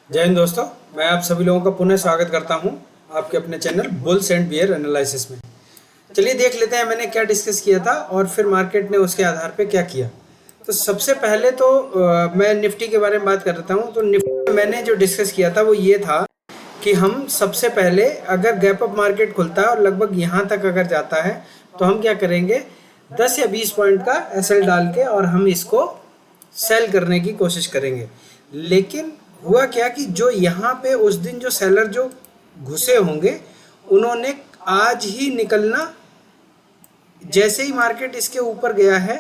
जय हिंद दोस्तों, मैं आप सभी लोगों का पुनः स्वागत करता हूं आपके अपने channel bulls and bear analysis में। चलिए देख लेते हैं मैंने क्या डिस्कस किया था और फिर मार्केट ने उसके आधार पे क्या किया। तो सबसे पहले तो मैं निफ्टी के बारे में बात कर रहा हूं। तो निफ्टी में मैंने जो डिस्कस किया था वो ये था कि हम सबसे पहले अगर गैप अप मार्केट खुलता है और लगभग यहाँ तक अगर जाता है तो हम क्या करेंगे, 10 या 20 पॉइंट का एसएल डाल के और हम इसको सेल करने की कोशिश करेंगे। लेकिन हुआ क्या कि जो यहाँ पे उस दिन जो सेलर जो घुसे होंगे उन्होंने आज ही निकलना, जैसे ही मार्केट इसके ऊपर गया है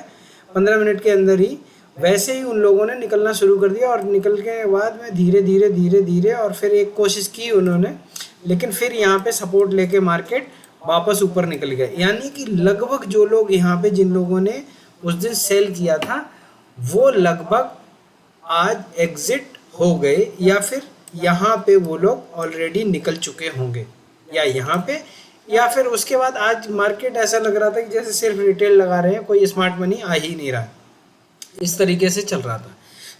15 मिनट के अंदर ही, वैसे ही उन लोगों ने निकलना शुरू कर दिया। और निकल के बाद में धीरे धीरे धीरे धीरे और फिर एक कोशिश की उन्होंने, लेकिन फिर यहाँ पे सपोर्ट लेके मार्केट वापस ऊपर निकल गया। यानी कि लगभग जो लोग यहाँ पे जिन लोगों ने उस दिन सेल किया था वो लगभग आज एग्जिट हो गए, या फिर यहाँ पे वो लोग ऑलरेडी निकल चुके होंगे, या यहाँ पे, या फिर उसके बाद आज मार्केट ऐसा लग रहा था कि जैसे सिर्फ रिटेल लगा रहे हैं, कोई स्मार्ट मनी आ ही नहीं रहा, इस तरीके से चल रहा था।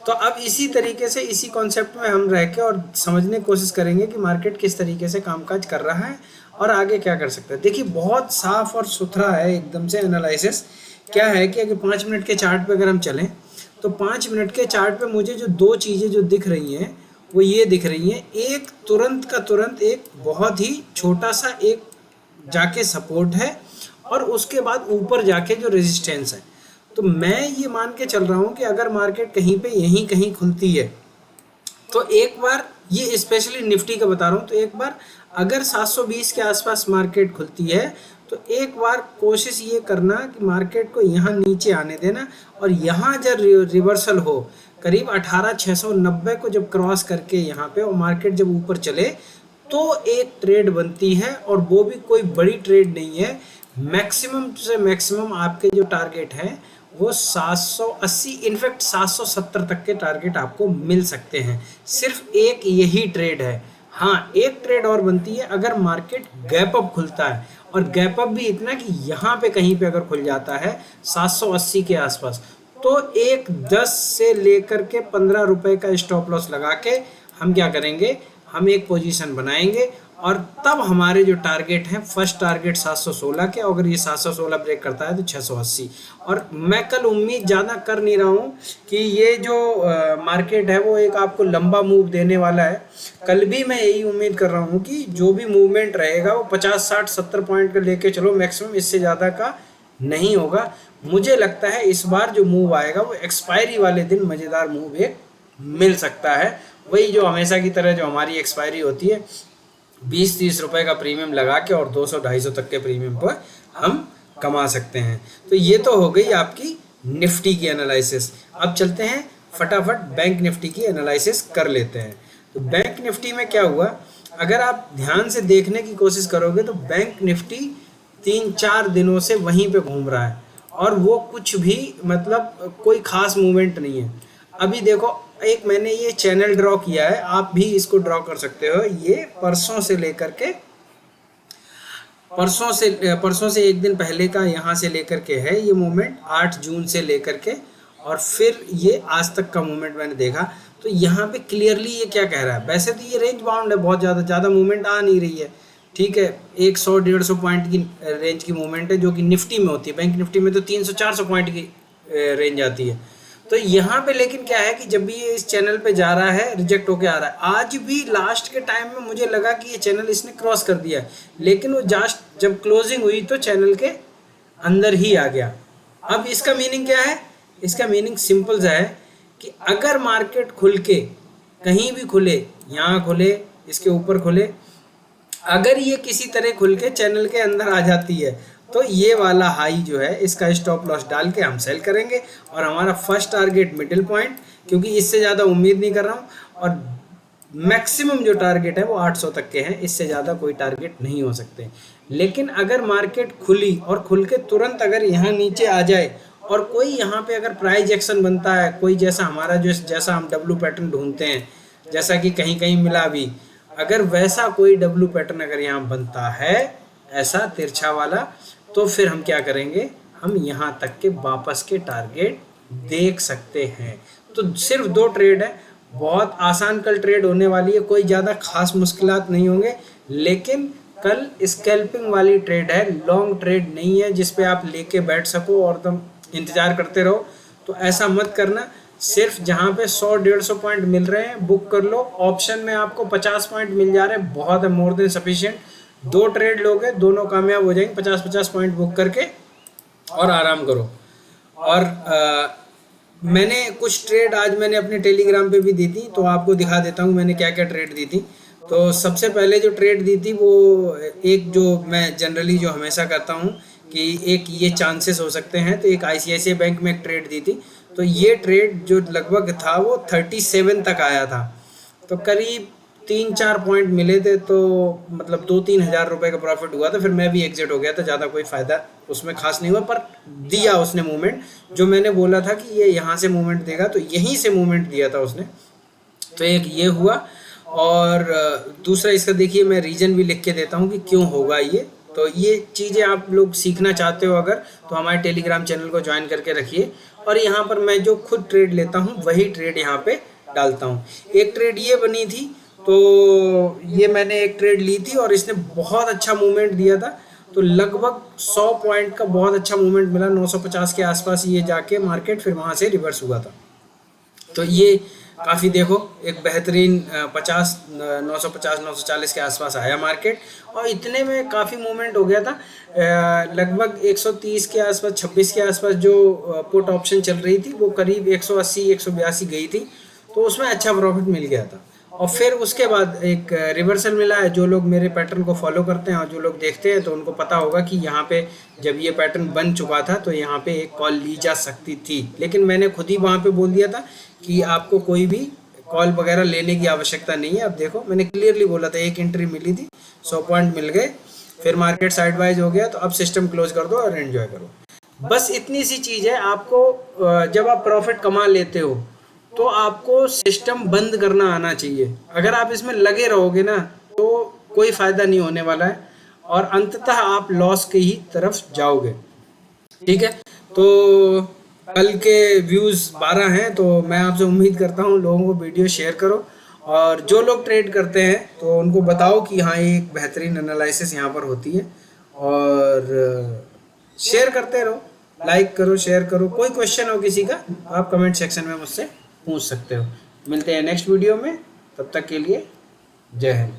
तो अब इसी तरीके से इसी कॉन्सेप्ट में हम रह के और समझने की कोशिश करेंगे कि मार्केट किस तरीके से कामकाज कर रहा है और आगे क्या कर सकता है। देखिए बहुत साफ और सुथरा है एकदम से एनालिसिस। क्या है कि अगर 5 मिनट के चार्ट पे अगर हम चलें तो 5 मिनट के चार्ट पे मुझे जो दो चीज़ें जो दिख रही हैं वो ये दिख रही हैं। एक तुरंत का तुरंत एक बहुत ही छोटा सा एक जाके सपोर्ट है और उसके बाद ऊपर जाके जो रेजिस्टेंस है। तो मैं ये मान के चल रहा हूँ कि अगर मार्केट कहीं पे यहीं कहीं खुलती है तो एक बार, ये स्पेशली निफ्टी का बता रहा हूँ, तो एक बार अगर 720 के आसपास मार्केट खुलती है तो एक बार कोशिश ये करना कि मार्केट को यहाँ नीचे आने देना, और यहाँ जब रिवर्सल हो करीब 18,690 को जब क्रॉस करके यहाँ पे और मार्केट जब ऊपर चले तो एक ट्रेड बनती है, और वो भी कोई बड़ी ट्रेड नहीं है। मैक्सिमम से मैक्सिमम आपके जो टारगेट हैं वो 780, इनफैक्ट 770 तक के टारगेट आपको मिल सकते हैं। सिर्फ एक यही ट्रेड है। हाँ, एक ट्रेड और बनती है अगर मार्केट गैप अप खुलता है, और गैप अप भी इतना कि यहाँ पे कहीं पे अगर खुल जाता है 780 के आसपास, तो एक 10 से लेकर के 15 रुपए का स्टॉप लॉस लगा के हम क्या करेंगे, हम एक पोजीशन बनाएंगे, और तब हमारे जो टारगेट हैं, फर्स्ट टारगेट 716 के, अगर ये 716 ब्रेक करता है तो 680। और मैं कल उम्मीद ज़्यादा कर नहीं रहा हूँ कि ये जो मार्केट है वो एक आपको लंबा मूव देने वाला है। कल भी मैं यही उम्मीद कर रहा हूँ कि जो भी मूवमेंट रहेगा वो 50, 60, 70 पॉइंट का लेके चलो, मैक्सिमम इससे ज़्यादा का नहीं होगा। मुझे लगता है इस बार जो मूव आएगा वो एक्सपायरी वाले दिन मज़ेदार मूव एक मिल सकता है। वही जो हमेशा की तरह जो हमारी एक्सपायरी होती है 20-30 रुपए का प्रीमियम लगा के और 200-250 तक के प्रीमियम पर हम कमा सकते हैं। तो ये तो हो गई आपकी निफ्टी की एनालिसिस। अब चलते हैं फटाफट बैंक निफ्टी की एनालिसिस कर लेते हैं। तो बैंक निफ्टी में क्या हुआ, अगर आप ध्यान से देखने की कोशिश करोगे तो बैंक निफ्टी 3-4 दिनों से वहीं पे घूम रहा है, और वो कुछ भी मतलब कोई खास मूवमेंट नहीं है। अभी देखो, एक मैंने ये चैनल ड्रॉ किया है, आप भी इसको ड्रॉ कर सकते हो। ये परसों से लेकर के परसों से एक दिन पहले का यहाँ से लेकर के है ये मूवमेंट, 8 जून से लेकर के, और फिर ये आज तक का मूवमेंट मैंने देखा। तो यहाँ पे क्लियरली ये क्या कह रहा है, वैसे तो ये रेंज बाउंड है, बहुत ज़्यादा मूवमेंट आ नहीं रही है, ठीक है। 100-150 पॉइंट की रेंज की मूवमेंट है जो कि निफ्टी में होती है। बैंक निफ्टी में तो 300-400 पॉइंट की रेंज आती है। तो यहाँ पे लेकिन क्या है कि जब भी ये इस चैनल पे जा रहा है रिजेक्ट होके आ रहा है। आज भी लास्ट के टाइम में मुझे लगा कि ये चैनल इसने क्रॉस कर दिया है, लेकिन वो जस्ट जब क्लोजिंग हुई तो चैनल के अंदर ही आ गया। अब इसका मीनिंग क्या है, इसका मीनिंग सिंपल सा है कि अगर मार्केट खुल के कहीं भी खुले, यहाँ खुले, इसके ऊपर खुले, अगर ये किसी तरह खुल के चैनल के अंदर आ जाती है तो ये वाला हाई जो है इसका स्टॉप लॉस डाल के हम सेल करेंगे, और हमारा फर्स्ट टारगेट मिडिल पॉइंट, क्योंकि इससे ज़्यादा उम्मीद नहीं कर रहा हूँ, और मैक्सिमम जो टारगेट है वो 800 तक के हैं, इससे ज़्यादा कोई टारगेट नहीं हो सकते। लेकिन अगर मार्केट खुली और खुल के तुरंत अगर यहाँ नीचे आ जाए और कोई यहाँ पे अगर प्राइस एक्शन बनता है, कोई जैसा हमारा जो जैसा हम डब्लू पैटर्न ढूंढते हैं, जैसा कि कहीं कहीं मिला भी, अगर वैसा कोई डब्लू पैटर्न अगर यहाँ बनता है ऐसा तिरछा वाला, तो फिर हम क्या करेंगे, हम यहाँ तक के वापस के टारगेट देख सकते हैं। तो सिर्फ 2 ट्रेड है, बहुत आसान कल ट्रेड होने वाली है, कोई ज़्यादा खास मुश्किलात नहीं होंगे, लेकिन कल स्कैल्पिंग वाली ट्रेड है, लॉन्ग ट्रेड नहीं है जिस पे आप लेके बैठ सको और तुम इंतज़ार करते रहो। तो ऐसा मत करना। सिर्फ जहाँ पे 100-150 पॉइंट मिल रहे हैं बुक कर लो। ऑप्शन में आपको 50 पॉइंट मिल जा रहे हैं, बहुत है, मोर देन सफिशिएंट। 2 ट्रेड लोगे, दोनों कामयाब हो जाएंगे। 50-50 पॉइंट बुक करके और आराम करो। और मैंने कुछ ट्रेड आज मैंने अपने टेलीग्राम पे भी दी थी, तो आपको दिखा देता हूँ मैंने क्या क्या ट्रेड दी थी। तो सबसे पहले जो ट्रेड दी थी वो एक, जो मैं जनरली जो हमेशा करता हूँ कि एक ये चांसेस हो सकते हैं, तो एक ICICI बैंक में एक ट्रेड दी थी। तो ये ट्रेड जो लगभग था वो 37 तक आया था, तो करीब 3-4 पॉइंट मिले थे, तो मतलब 2-3 हज़ार रुपये का प्रॉफिट हुआ था। फिर मैं भी एग्जिट हो गया था, ज़्यादा कोई फ़ायदा उसमें खास नहीं हुआ, पर दिया उसने मूवमेंट। जो मैंने बोला था कि ये यहाँ से मूवमेंट देगा, तो यहीं से मूवमेंट दिया था उसने। तो एक ये हुआ, और दूसरा इसका देखिए मैं रीज़न भी लिख के देता हूँ कि क्यों होगा ये। तो ये चीज़ें आप लोग सीखना चाहते हो अगर, तो हमारे टेलीग्राम चैनल को ज्वाइन करके रखिए। और यहाँ पर मैं जो खुद ट्रेड लेता हूँ वही ट्रेड यहाँ पे डालता हूँ। एक ट्रेड ये बनी थी, तो ये मैंने एक ट्रेड ली थी और इसने बहुत अच्छा मूवमेंट दिया था। तो लगभग 100 पॉइंट का बहुत अच्छा मूवमेंट मिला, 950 के आसपास ये जाके मार्केट फिर वहाँ से रिवर्स हुआ था। तो ये काफ़ी देखो एक बेहतरीन 50 950 940 के आसपास आया मार्केट, और इतने में काफ़ी मूवमेंट हो गया था। लगभग 130 के आसपास, 26 के आसपास जो पुट ऑप्शन चल रही थी वो करीब 180 182 गई थी, तो उसमें अच्छा प्रॉफिट मिल गया था। और फिर उसके बाद एक रिवर्सल मिला है। जो लोग मेरे पैटर्न को फॉलो करते हैं और जो लोग देखते हैं तो उनको पता होगा कि यहाँ पे जब ये पैटर्न बन चुका था तो यहाँ पे एक कॉल ली जा सकती थी, लेकिन मैंने खुद ही वहाँ पे बोल दिया था कि आपको कोई भी कॉल वगैरह लेने की आवश्यकता नहीं है। अब देखो मैंने क्लियरली बोला था, एक एंट्री मिली थी, 100 पॉइंट मिल गए, फिर मार्केट साइडवाइज हो गया, तो अब सिस्टम क्लोज कर दो और एंजॉय करो। बस इतनी सी चीज़ है। आपको जब आप प्रॉफिट कमा लेते हो तो आपको सिस्टम बंद करना आना चाहिए। अगर आप इसमें लगे रहोगे ना तो कोई फ़ायदा नहीं होने वाला है, और अंततः आप लॉस की ही तरफ जाओगे। ठीक है, तो कल के व्यूज़ 12 हैं, तो मैं आपसे उम्मीद करता हूँ लोगों को वीडियो शेयर करो, और जो लोग ट्रेड करते हैं तो उनको बताओ कि हाँ ये एक बेहतरीन एनालिसिस यहाँ पर होती है, और शेयर करते रहो, लाइक करो, शेयर करो। कोई क्वेश्चन हो किसी का आप कमेंट सेक्शन में मुझसे पूछ सकते हो। मिलते हैं नेक्स्ट वीडियो में, तब तक के लिए जय हिंद।